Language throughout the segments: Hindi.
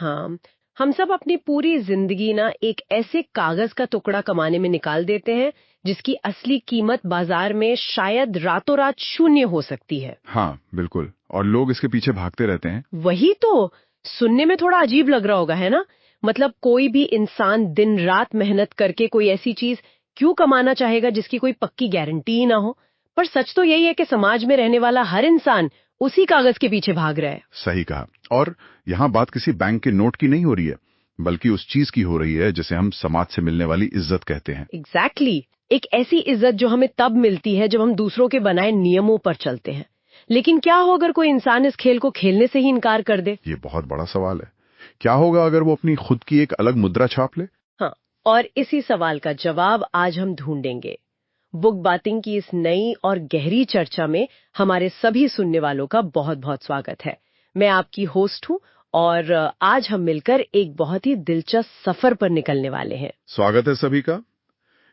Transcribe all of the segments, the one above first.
हाँ, हम सब अपनी पूरी जिंदगी ना एक ऐसे कागज का टुकड़ा कमाने में निकाल देते हैं जिसकी असली कीमत बाजार में शायद रातों रात शून्य हो सकती है। हाँ बिल्कुल, और लोग इसके पीछे भागते रहते हैं। वही तो, सुनने में थोड़ा अजीब लग रहा होगा, है ना? मतलब कोई भी इंसान दिन रात मेहनत करके कोई ऐसी चीज क्यों कमाना चाहेगा जिसकी कोई पक्की गारंटी ही ना हो? पर सच तो यही है कि समाज में रहने वाला हर इंसान उसी कागज के पीछे भाग रहा है। सही कहा। और यहाँ बात किसी बैंक के नोट की नहीं हो रही है, बल्कि उस चीज की हो रही है जिसे हम समाज से मिलने वाली इज्जत कहते हैं। एग्जैक्टली एक ऐसी इज्जत जो हमें तब मिलती है जब हम दूसरों के बनाए नियमों पर चलते हैं। लेकिन क्या हो अगर कोई इंसान इस खेल को खेलने से ही इनकार कर दे? ये बहुत बड़ा सवाल है। क्या होगा अगर वो अपनी खुद की एक अलग मुद्रा छाप ले? हाँ, और इसी सवाल का जवाब आज हम ढूंढेंगे। बुक बातिंग की इस नई और गहरी चर्चा में हमारे सभी सुनने वालों का बहुत बहुत स्वागत है। मैं आपकी होस्ट हूँ और आज हम मिलकर एक बहुत ही दिलचस्प सफर पर निकलने वाले हैं। स्वागत है सभी का।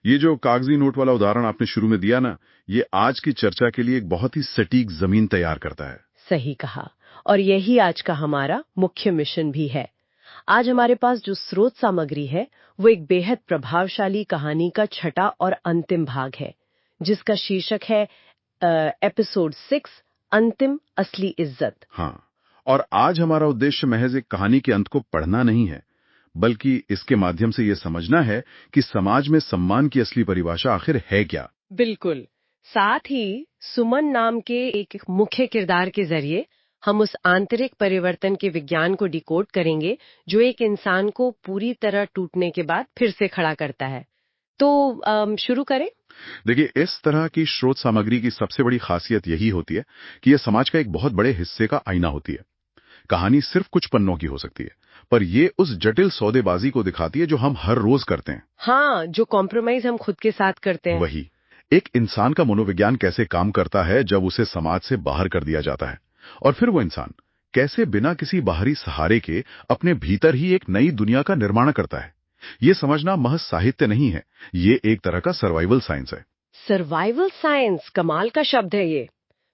ये जो कागजी नोट वाला उदाहरण आपने शुरू में दिया ना, ये आज की चर्चा के लिए एक बहुत ही सटीक जमीन तैयार करता है। सही कहा, और यही आज का हमारा मुख्य मिशन भी है। आज हमारे पास जो स्रोत सामग्री है वो एक बेहद प्रभावशाली कहानी का छठा और अंतिम भाग है, जिसका शीर्षक है एपिसोड 6, अंतिम असली इज्जत। हाँ, और आज हमारा उद्देश्य महज एक कहानी के अंत को पढ़ना नहीं है, बल्कि इसके माध्यम से ये समझना है कि समाज में सम्मान की असली परिभाषा आखिर है क्या। बिल्कुल। साथ ही सुमन नाम के एक मुख्य किरदार के जरिए हम उस आंतरिक परिवर्तन के विज्ञान को डिकोड करेंगे जो एक इंसान को पूरी तरह टूटने के बाद फिर से खड़ा करता है। तो शुरू करें। देखिए, इस तरह की स्रोत सामग्री की सबसे बड़ी खासियत यही होती है कि यह समाज का एक बहुत बड़े हिस्से का आईना होती है। कहानी सिर्फ कुछ पन्नों की हो सकती है, पर ये उस जटिल सौदेबाजी को दिखाती है जो हम हर रोज करते हैं। हाँ, जो कॉम्प्रोमाइज हम खुद के साथ करते हैं। वही, एक इंसान का मनोविज्ञान कैसे काम करता है जब उसे समाज से बाहर कर दिया जाता है, और फिर वो इंसान कैसे बिना किसी बाहरी सहारे के अपने भीतर ही एक नई दुनिया का निर्माण करता है। ये समझना महज साहित्य नहीं है, ये एक तरह का सर्वाइवल साइंस है। सर्वाइवल साइंस, कमाल का शब्द है ये।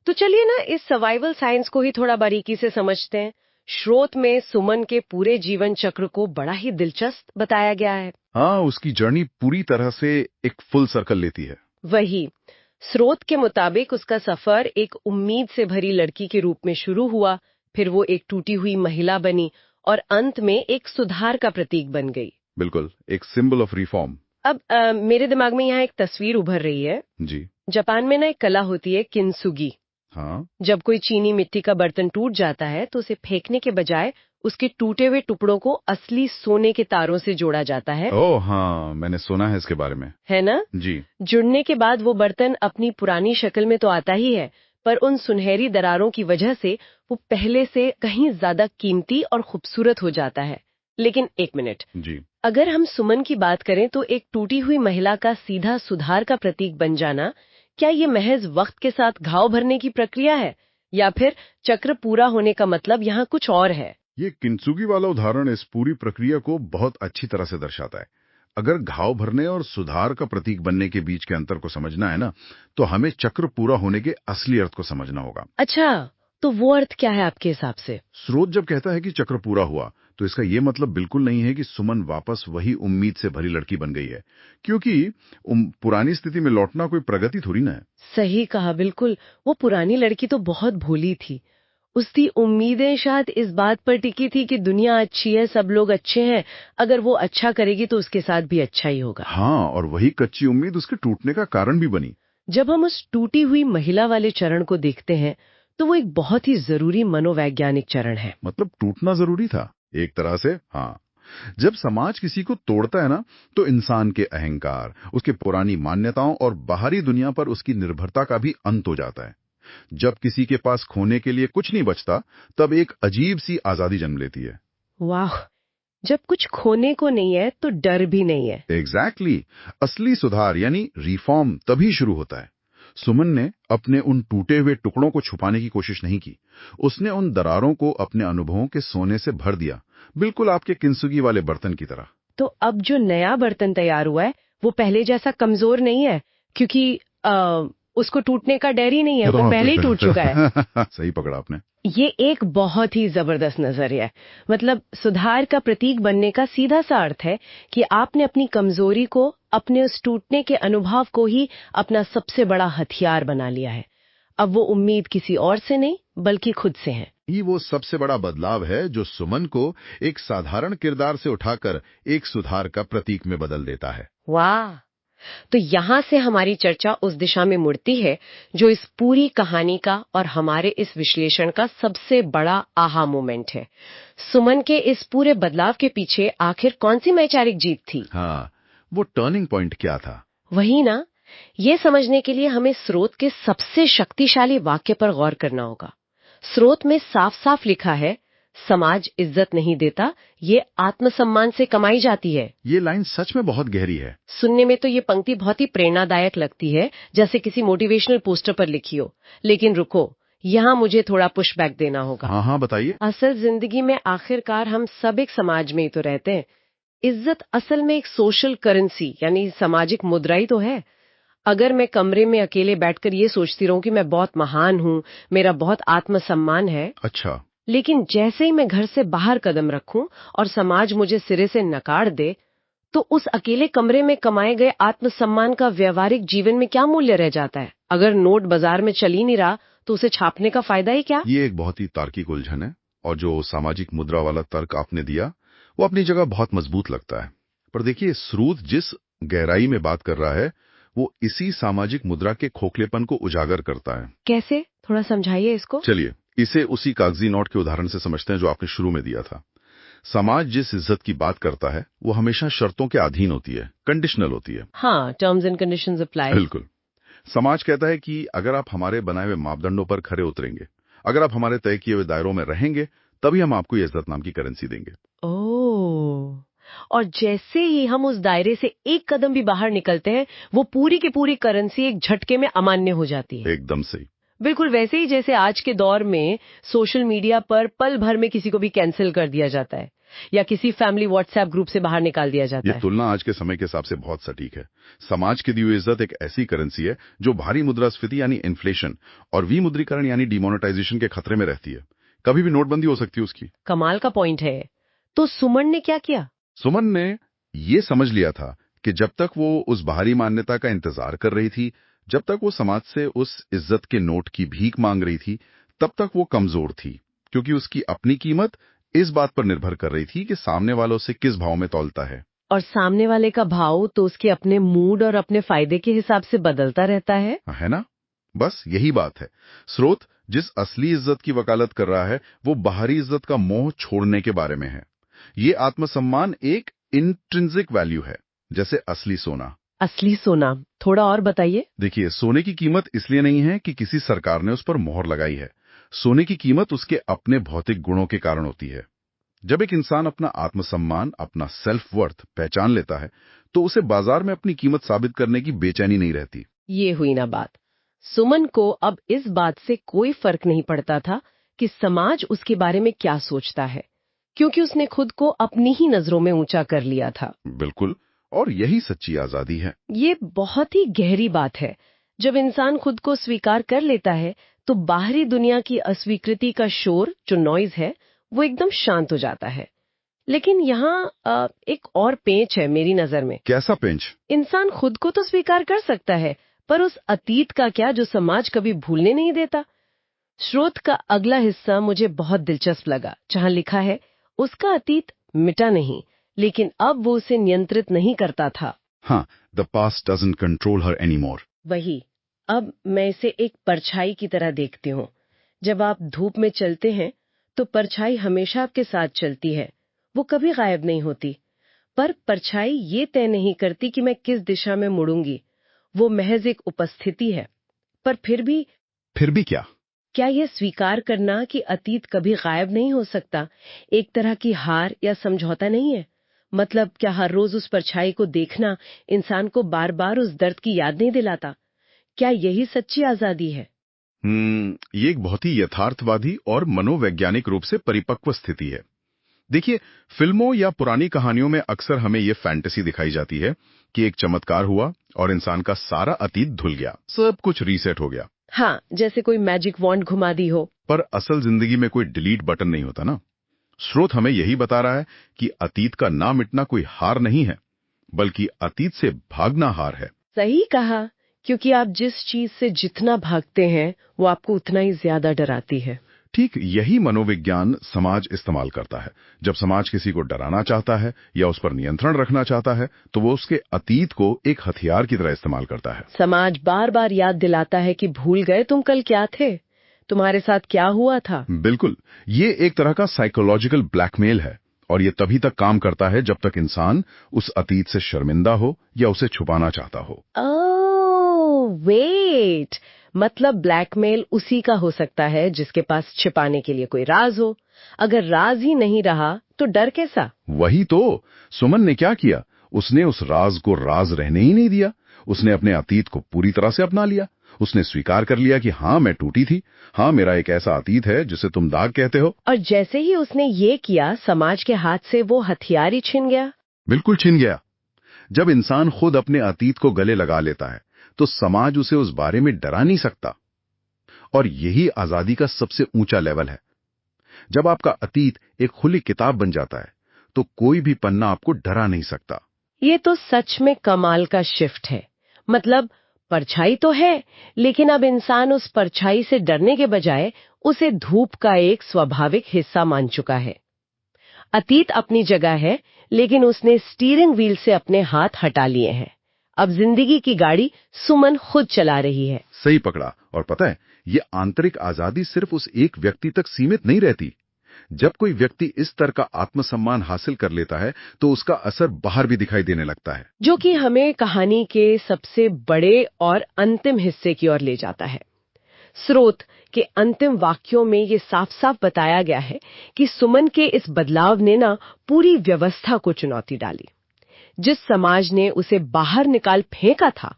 तो चलिए ना इस सर्वाइवल साइंस को ही थोड़ा बारीकी से समझते हैं। स्रोत में सुमन के पूरे जीवन चक्र को बड़ा ही दिलचस्प बताया गया है। हाँ, उसकी जर्नी पूरी तरह से एक फुल सर्कल लेती है। वही, स्रोत के मुताबिक उसका सफर एक उम्मीद से भरी लड़की के रूप में शुरू हुआ, फिर वो एक टूटी हुई महिला बनी और अंत में एक सुधार का प्रतीक बन गई। बिल्कुल, एक सिंबल ऑफ रिफॉर्म। अब मेरे दिमाग में यहाँ एक तस्वीर उभर रही है। जी। जापान में ना एक कला होती है किंसुगी। हाँ। जब कोई चीनी मिट्टी का बर्तन टूट जाता है तो उसे फेंकने के बजाय उसके टूटे हुए टुकड़ों को असली सोने के तारों से जोड़ा जाता है। ओह हाँ, मैंने सुना है इसके बारे में। है ना? जी। जुड़ने के बाद वो बर्तन अपनी पुरानी शक्ल में तो आता ही है, पर उन सुनहरी दरारों की वजह से वो पहले से कहीं ज्यादा कीमती और खूबसूरत हो जाता है। लेकिन एक मिनट जी। अगर हम सुमन की बात करें तो एक टूटी हुई महिला का सीधा सुधार का प्रतीक बन जाना, क्या ये महज वक्त के साथ घाव भरने की प्रक्रिया है या फिर चक्र पूरा होने का मतलब यहाँ कुछ और है? ये किंसुगी वाला उदाहरण इस पूरी प्रक्रिया को बहुत अच्छी तरह से दर्शाता है। अगर घाव भरने और सुधार का प्रतीक बनने के बीच के अंतर को समझना है ना, तो हमें चक्र पूरा होने के असली अर्थ को समझना होगा। अच्छा, तो वो अर्थ क्या है आपके हिसाब से? स्रोत जब कहता है कि चक्र पूरा हुआ, तो इसका ये मतलब बिल्कुल नहीं है कि सुमन वापस वही उम्मीद से भरी लड़की बन गई है, क्योंकि पुरानी स्थिति में लौटना कोई प्रगति थोड़ी ना है। सही कहा, बिल्कुल। वो पुरानी लड़की तो बहुत भोली थी। उसकी उम्मीदें शायद इस बात पर टिकी थी कि दुनिया अच्छी है, सब लोग अच्छे हैं, अगर वो अच्छा करेगी तो उसके साथ भी अच्छा ही होगा। हाँ, और वही कच्ची उम्मीद उसके टूटने का कारण भी बनी। जब हम उस टूटी हुई महिला वाले चरण को देखते हैं तो वो एक बहुत ही जरूरी मनोवैज्ञानिक चरण है। मतलब टूटना जरूरी था एक तरह से। हाँ, जब समाज किसी को तोड़ता है ना, तो इंसान के अहंकार, उसके पुरानी मान्यताओं और बाहरी दुनिया पर उसकी निर्भरता का भी अंत हो जाता है। जब किसी के पास खोने के लिए कुछ नहीं बचता, तब एक अजीब सी आजादी जन्म लेती है। वाह, जब कुछ खोने को नहीं है तो डर भी नहीं है। एग्जैक्टली। असली सुधार यानी रिफॉर्म तभी शुरू होता है। सुमन ने अपने उन टूटे हुए टुकड़ों को छुपाने की कोशिश नहीं की। उसने उन दरारों को अपने अनुभवों के सोने से भर दिया, बिल्कुल आपके किंसुगी वाले बर्तन की तरह। तो अब जो नया बर्तन तैयार हुआ है वो पहले जैसा कमजोर नहीं है, क्योंकि उसको टूटने का डर ही नहीं है, वो पहले ही टूट चुका है। सही पकड़ा आपने। ये एक बहुत ही जबरदस्त नजरिया है। मतलब सुधार का प्रतीक बनने का सीधा सा अर्थ है कि आपने अपनी कमजोरी को, अपने उस टूटने के अनुभव को ही अपना सबसे बड़ा हथियार बना लिया है। अब वो उम्मीद किसी और से नहीं बल्कि खुद से है। ये वो सबसे बड़ा बदलाव है जो सुमन को एक साधारण किरदार से उठाकर एक सुधार का प्रतीक में बदल देता है। वाह! तो यहाँ से हमारी चर्चा उस दिशा में मुड़ती है जो इस पूरी कहानी का और हमारे इस विश्लेषण का सबसे बड़ा आहा मोमेंट है। सुमन के इस पूरे बदलाव के पीछे आखिर कौन सी वैचारिक जीत थी? हाँ, वो टर्निंग पॉइंट क्या था? वही ना, ये समझने के लिए हमें स्रोत के सबसे शक्तिशाली वाक्य पर गौर करना होगा। स्रोत में साफ साफ लिखा है, समाज इज्जत नहीं देता, ये आत्मसम्मान से कमाई जाती है। ये लाइन सच में बहुत गहरी है। सुनने में तो ये पंक्ति बहुत ही प्रेरणादायक लगती है, जैसे किसी मोटिवेशनल पोस्टर पर लिखी हो। लेकिन रुको, यहाँ मुझे थोड़ा पुशबैक देना होगा। हाँ हाँ, बताइए। असल जिंदगी में आखिरकार हम सब एक समाज में ही तो रहते हैं। इज्जत असल में एक सोशल करेंसी यानी सामाजिक मुद्रा ही तो है। अगर मैं कमरे में अकेले बैठकर ये सोचती रहूं कि मैं बहुत महान हूँ, मेरा बहुत आत्मसम्मान है, अच्छा, लेकिन जैसे ही मैं घर से बाहर कदम रखूं और समाज मुझे सिरे से नकार दे, तो उस अकेले कमरे में कमाए गए आत्मसम्मान का व्यवहारिक जीवन में क्या मूल्य रह जाता है? अगर नोट बाजार में चल ही नहीं रहा तो उसे छापने का फायदा ही क्या? ये एक बहुत ही तार्किक उलझन है और जो सामाजिक मुद्रा वाला तर्क आपने दिया वो अपनी जगह बहुत मजबूत लगता है। पर देखिए, स्रोत जिस गहराई में बात कर रहा है वो इसी सामाजिक मुद्रा के खोखलेपन को उजागर करता है। कैसे? थोड़ा समझाइए इसको। चलिए, इसे उसी कागजी नोट के उदाहरण से समझते हैं जो आपने शुरू में दिया था। समाज जिस इज्जत की बात करता है वो हमेशा शर्तों के अधीन होती है, कंडीशनल होती है। हाँ, टर्म्स एंड कंडीशंस अप्लाई। बिल्कुल। समाज कहता है कि अगर आप हमारे बनाए हुए मापदंडों पर खरे उतरेंगे, अगर आप हमारे तय किए हुए दायरों में रहेंगे, तभी हम आपको ये इज्जत नाम की करेंसी देंगे। ओह! और जैसे ही हम उस दायरे से एक कदम भी बाहर निकलते हैं, वो पूरी की पूरी करेंसी एक झटके में अमान्य हो जाती है। एकदम सही। बिल्कुल वैसे ही जैसे आज के दौर में सोशल मीडिया पर पल भर में किसी को भी कैंसिल कर दिया जाता है या किसी फैमिली व्हाट्सएप ग्रुप से बाहर निकाल दिया जाता ये है। तुलना आज के समय के हिसाब से बहुत सटीक है। समाज की दी हुई इज्जत एक ऐसी करेंसी है जो भारी मुद्रास्फीति यानी इन्फ्लेशन और विमुद्रीकरण यानी डिमोनेटाइजेशन के खतरे में रहती है। कभी भी नोटबंदी हो सकती है उसकी। कमाल का पॉइंट है। तो सुमन ने क्या किया? सुमन ने ये समझ लिया था कि जब तक वो उस बाहरी मान्यता का इंतजार कर रही थी, जब तक वो समाज से उस इज्जत के नोट की भीख मांग रही थी, तब तक वो कमजोर थी, क्योंकि उसकी अपनी कीमत इस बात पर निर्भर कर रही थी कि सामने वालों से किस भाव में तौलता है। और सामने वाले का भाव तो उसके अपने मूड और अपने फायदे के हिसाब से बदलता रहता है ना? बस यही बात है। स्रोत जिस असली इज्जत की वकालत कर रहा है वो बाहरी इज्जत का मोह छोड़ने के बारे में है। ये आत्मसम्मान एक इंट्रिंसिक वैल्यू है, जैसे असली सोना। असली सोना? थोड़ा और बताइए। देखिए, सोने की कीमत इसलिए नहीं है कि किसी सरकार ने उस पर मोहर लगाई है। सोने की कीमत उसके अपने भौतिक गुणों के कारण होती है। जब एक इंसान अपना आत्मसम्मान, अपना सेल्फ वर्थ पहचान लेता है, तो उसे बाजार में अपनी कीमत साबित करने की बेचैनी नहीं रहती। ये हुई ना बात। सुमन को अब इस बात से कोई फर्क नहीं पड़ता था कि समाज उसके बारे में क्या सोचता है, क्योंकि उसने खुद को अपनी ही नजरों में ऊंचा कर लिया था। बिल्कुल, और यही सच्ची आजादी है। ये बहुत ही गहरी बात है। जब इंसान खुद को स्वीकार कर लेता है तो बाहरी दुनिया की अस्वीकृति का शोर, जो नॉइज है, वो एकदम शांत हो जाता है। लेकिन यहाँ एक और पेंच है मेरी नजर में। कैसा पेंच? इंसान खुद को तो स्वीकार कर सकता है, पर उस अतीत का क्या जो समाज कभी भूलने नहीं देता? स्रोत का अगला हिस्सा मुझे बहुत दिलचस्प लगा, जहाँ लिखा है उसका अतीत मिटा नहीं, लेकिन अब वो उसे नियंत्रित नहीं करता था। हाँ, the past doesn't control her anymore. वही, अब मैं इसे एक परछाई की तरह देखती हूँ। जब आप धूप में चलते हैं तो परछाई हमेशा आपके साथ चलती है, वो कभी गायब नहीं होती। पर परछाई ये तय नहीं करती कि मैं किस दिशा में मुड़ूंगी, वो महज एक उपस्थिति है। पर फिर भी क्या यह स्वीकार करना कि अतीत कभी गायब नहीं हो सकता एक तरह की हार या समझौता नहीं है? मतलब क्या हर रोज उस परछाई को देखना इंसान को बार बार उस दर्द की याद नहीं दिलाता? क्या यही सच्ची आजादी है? ये एक बहुत ही यथार्थवादी और मनोवैज्ञानिक रूप से परिपक्व स्थिति है। देखिए, फिल्मों या पुरानी कहानियों में अक्सर हमें ये फैंटेसी दिखाई जाती है कि एक चमत्कार हुआ और इंसान का सारा अतीत धुल गया, सब कुछ रीसेट हो गया। हाँ, जैसे कोई मैजिक वॉन्ड घुमा दी हो। पर असल जिंदगी में कोई डिलीट बटन नहीं होता ना। स्रोत हमें यही बता रहा है कि अतीत का ना मिटना कोई हार नहीं है, बल्कि अतीत से भागना हार है। सही कहा, क्योंकि आप जिस चीज से जितना भागते हैं वो आपको उतना ही ज्यादा डराती है। ठीक यही मनोविज्ञान समाज इस्तेमाल करता है। जब समाज किसी को डराना चाहता है या उस पर नियंत्रण रखना चाहता है, तो वो उसके अतीत को एक हथियार की तरह इस्तेमाल करता है। समाज बार बार याद दिलाता है कि भूल गए तुम कल क्या थे, तुम्हारे साथ क्या हुआ था। बिल्कुल, ये एक तरह का साइकोलॉजिकल ब्लैकमेल है, और ये तभी तक काम करता है जब तक इंसान उस अतीत से शर्मिंदा हो या उसे छुपाना चाहता हो। ओह वेट, मतलब ब्लैकमेल उसी का हो सकता है जिसके पास छिपाने के लिए कोई राज हो। अगर राज ही नहीं रहा तो डर कैसा? वही तो सुमन ने क्या किया, उसने उस राज को राज रहने ही नहीं दिया। उसने अपने अतीत को पूरी तरह से अपना लिया। उसने स्वीकार कर लिया कि हाँ, मैं टूटी थी। हाँ, मेरा एक ऐसा अतीत है जिसे तुम दाग कहते हो। और जैसे ही उसने ये किया, समाज के हाथ से वो हथियार ही छिन गया। बिल्कुल छिन गया। जब इंसान खुद अपने अतीत को गले लगा लेता है, तो समाज उसे उस बारे में डरा नहीं सकता। और यही आजादी का सबसे ऊंचा लेवल है। जब आपका अतीत एक खुली किताब बन जाता है, तो कोई भी पन्ना आपको डरा नहीं सकता। ये तो सच में कमाल का शिफ्ट है। मतलब परछाई तो है, लेकिन अब इंसान उस परछाई से डरने के बजाय उसे धूप का एक स्वाभाविक हिस्सा मान चुका है। अतीत अपनी जगह है, लेकिन उसने स्टीयरिंग व्हील से अपने हाथ हटा लिए हैं। अब जिंदगी की गाड़ी सुमन खुद चला रही है। सही पकड़ा। और पता है, ये आंतरिक आजादी सिर्फ उस एक व्यक्ति तक सीमित नहीं रहती। जब कोई व्यक्ति इस तरह का आत्मसम्मान हासिल कर लेता है, तो उसका असर बाहर भी दिखाई देने लगता है। जो कि हमें कहानी के सबसे बड़े और अंतिम हिस्से की ओर ले जाता है। स्रोत के अंतिम वाक्यों में ये साफ साफ बताया गया है कि सुमन के इस बदलाव ने ना पूरी व्यवस्था को चुनौती डाली। जिस समाज ने उसे बाहर निकाल फेंका था,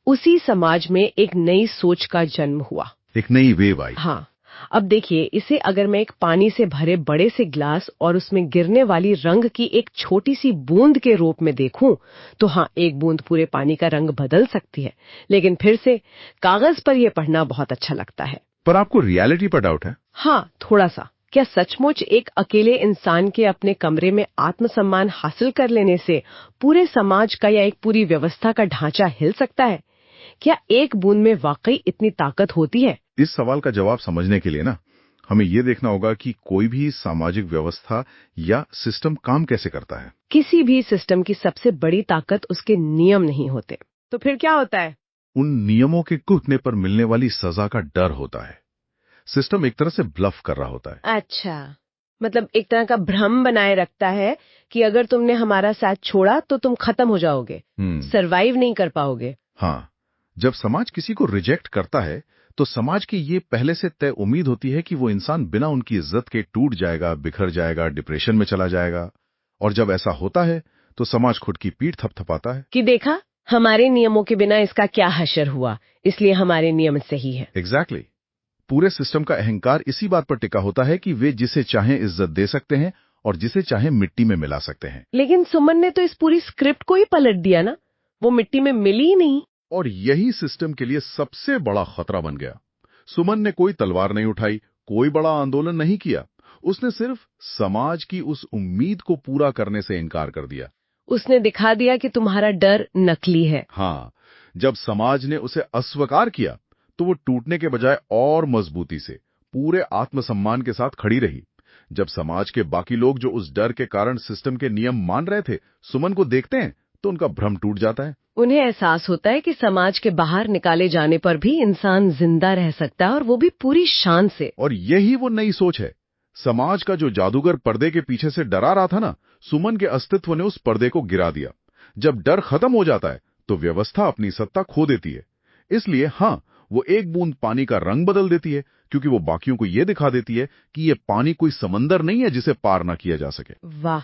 उसी समाज में एक नई सोच का जन्म हुआ। एक नई वेव आई। हाँ, अब देखिए, इसे अगर मैं एक पानी से भरे बड़े से ग्लास और उसमें गिरने वाली रंग की एक छोटी सी बूंद के रूप में देखूं, तो हाँ, एक बूंद पूरे पानी का रंग बदल सकती है। लेकिन फिर से कागज पर यह पढ़ना बहुत अच्छा लगता है। पर आपको रियलिटी पर डाउट है? हाँ, थोड़ा सा। क्या सचमुच एक अकेले इंसान के अपने कमरे में आत्मसम्मान हासिल कर लेने से पूरे समाज का या एक पूरी व्यवस्था का ढांचा हिल सकता है? क्या एक बूंद में वाकई इतनी ताकत होती है? इस सवाल का जवाब समझने के लिए ना, हमें ये देखना होगा कि कोई भी सामाजिक व्यवस्था या सिस्टम काम कैसे करता है। किसी भी सिस्टम की सबसे बड़ी ताकत उसके नियम नहीं होते। तो फिर क्या होता है? उन नियमों के टूटने पर मिलने वाली सजा का डर होता है। सिस्टम एक तरह से ब्लफ कर रहा होता है। अच्छा, मतलब एक तरह का भ्रम बनाए रखता है कि अगर तुमने हमारा साथ छोड़ा तो तुम खत्म हो जाओगे, सरवाइव नहीं कर पाओगे। हाँ, जब समाज किसी को रिजेक्ट करता है, तो समाज की ये पहले से तय उम्मीद होती है कि वो इंसान बिना उनकी इज्जत के टूट जाएगा, बिखर जाएगा, डिप्रेशन में चला जाएगा। और जब ऐसा होता है, तो समाज खुद की पीठ थपथपाता है कि देखा, हमारे नियमों के बिना इसका क्या हशर हुआ, इसलिए हमारे नियम सही है। एग्जैक्टली। पूरे सिस्टम का अहंकार इसी बात पर टिका होता है कि वे जिसे चाहें इज्जत दे सकते हैं और जिसे चाहें मिट्टी में मिला सकते हैं। लेकिन सुमन ने तो इस पूरी स्क्रिप्ट को ही पलट दिया ना, वो मिट्टी में मिली ही नहीं। और यही सिस्टम के लिए सबसे बड़ा खतरा बन गया। सुमन ने कोई तलवार नहीं उठाई, कोई बड़ा आंदोलन नहीं किया। उसने सिर्फ समाज की उस उम्मीद को पूरा करने से इनकार कर दिया। उसने दिखा दिया कि तुम्हारा डर नकली है। हाँ, जब समाज ने उसे अस्वीकार किया, तो वो टूटने के बजाय और मजबूती से पूरे आत्मसम्मान के साथ खड़ी रही। जब समाज के बाकी लोग जो उस डर के कारण सिस्टम के नियम मान रहे थे, सुमन को देखते हैं, तो उनका भ्रम टूट जाता है। उन्हें एहसास होता है कि समाज के बाहर निकाले जाने पर भी इंसान जिंदा रह सकता है, और वो भी पूरी शान से। और यही वो नई सोच है। समाज का जो जादूगर पर्दे के पीछे से डरा रहा था ना, सुमन के अस्तित्व ने उस पर्दे को गिरा दिया। जब डर खत्म हो जाता है, तो व्यवस्था अपनी सत्ता खो देती है। इसलिए हाँ, वो एक बूंद पानी का रंग बदल देती है, क्योंकि वो बाकियों को ये दिखा देती है कि ये पानी कोई समंदर नहीं है जिसे पार ना किया जा सके। वाह,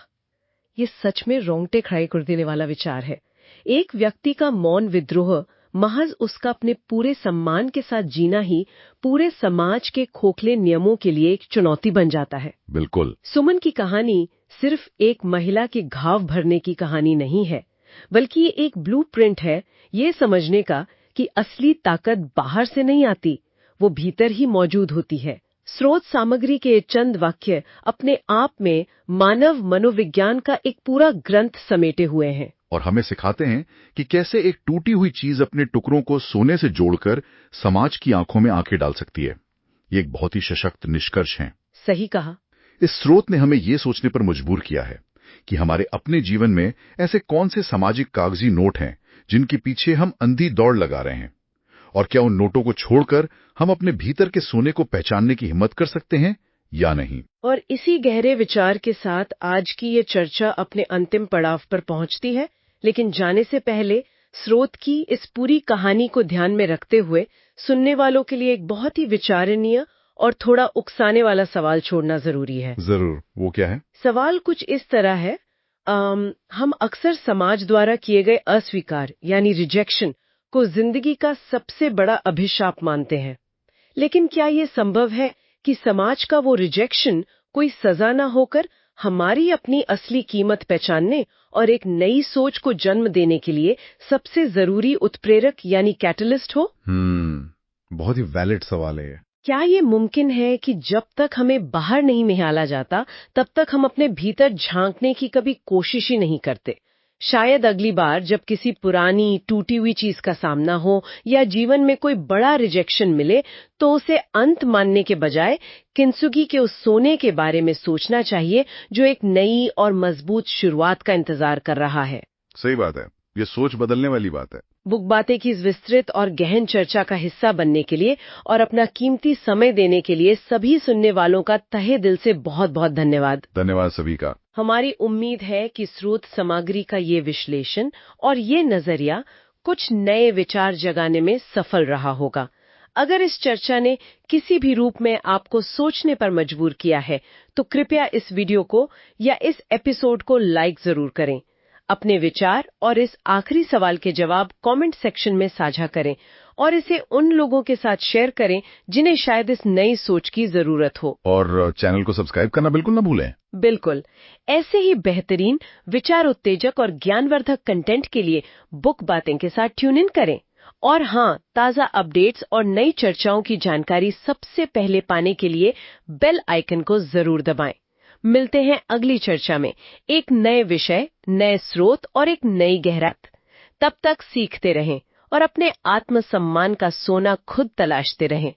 ये सच में रोंगटे खड़े कर देने वाला विचार है। एक व्यक्ति का मौन विद्रोह, महज उसका अपने पूरे सम्मान के साथ जीना ही पूरे समाज के खोखले नियमों के लिए एक चुनौती बन जाता है। बिल्कुल। सुमन की कहानी सिर्फ एक महिला के घाव भरने की कहानी नहीं है, बल्कि ये एक ब्लूप्रिंट है ये समझने का कि असली ताकत बाहर से नहीं आती, वो भीतर ही मौजूद होती है। स्रोत सामग्री के ये चंद वाक्य अपने आप में मानव मनोविज्ञान का एक पूरा ग्रंथ समेटे हुए हैं और हमें सिखाते हैं कि कैसे एक टूटी हुई चीज अपने टुकड़ों को सोने से जोड़कर समाज की आंखों में आंखें डाल सकती है। ये एक बहुत ही सशक्त निष्कर्ष है। सही कहा। इस स्रोत ने हमें ये सोचने पर मजबूर किया है कि हमारे अपने जीवन में ऐसे कौन से सामाजिक कागजी नोट हैं जिनके पीछे हम अंधी दौड़ लगा रहे हैं, और क्या उन नोटों को छोड़कर हम अपने भीतर के सोने को पहचानने की हिम्मत कर सकते हैं या नहीं। और इसी गहरे विचार के साथ आज की ये चर्चा अपने अंतिम पड़ाव पर पहुंचती है, लेकिन जाने से पहले स्रोत की इस पूरी कहानी को ध्यान में रखते हुए सुनने वालों के लिए एक बहुत ही विचारणीय और थोड़ा उकसाने वाला सवाल छोड़ना जरूरी है। जरूर। वो क्या है? सवाल कुछ इस तरह है, हम अक्सर समाज द्वारा किए गए अस्वीकार यानी रिजेक्शन को जिंदगी का सबसे बड़ा अभिशाप मानते हैं। लेकिन क्या ये संभव है कि समाज का वो रिजेक्शन कोई सजा ना होकर हमारी अपनी असली कीमत पहचानने और एक नई सोच को जन्म देने के लिए सबसे जरूरी उत्प्रेरक यानी कैटलिस्ट हो? बहुत ही वैलिड सवाल है। क्या ये मुमकिन है कि जब तक हमें बाहर नहीं निहाला जाता तब तक हम अपने भीतर झांकने की कभी कोशिश ही नहीं करते? शायद अगली बार जब किसी पुरानी टूटी हुई चीज का सामना हो या जीवन में कोई बड़ा रिजेक्शन मिले तो उसे अंत मानने के बजाय किंसुगी के उस सोने के बारे में सोचना चाहिए जो एक नई और मजबूत शुरुआत का इंतजार कर रहा है। सही बात है। ये सोच बदलने वाली बात है। बुक बातें की इस विस्तृत और गहन चर्चा का हिस्सा बनने के लिए और अपना कीमती समय देने के लिए सभी सुनने वालों का तहे दिल से बहुत बहुत धन्यवाद। धन्यवाद सभी का। हमारी उम्मीद है कि स्रोत सामग्री का ये विश्लेषण और ये नजरिया कुछ नए विचार जगाने में सफल रहा होगा। अगर इस चर्चा ने किसी भी रूप में आपको सोचने पर मजबूर किया है तो कृपया इस वीडियो को या इस एपिसोड को लाइक जरूर करें। अपने विचार और इस आखिरी सवाल के जवाब कमेंट सेक्शन में साझा करें और इसे उन लोगों के साथ शेयर करें जिन्हें शायद इस नई सोच की जरूरत हो। और चैनल को सब्सक्राइब करना बिल्कुल ना भूलें। बिल्कुल। ऐसे ही बेहतरीन विचार उत्तेजक और ज्ञानवर्धक कंटेंट के लिए बुक बातें के साथ ट्यून इन करें। और हाँ, ताज़ा अपडेट्स और नई चर्चाओं की जानकारी सबसे पहले पाने के लिए बेल आइकन को जरूर दबाएं। मिलते हैं अगली चर्चा में एक नए विषय, नए स्रोत और एक नई गहराई। तब तक सीखते रहें और अपने आत्मसम्मान का सोना खुद तलाशते रहें।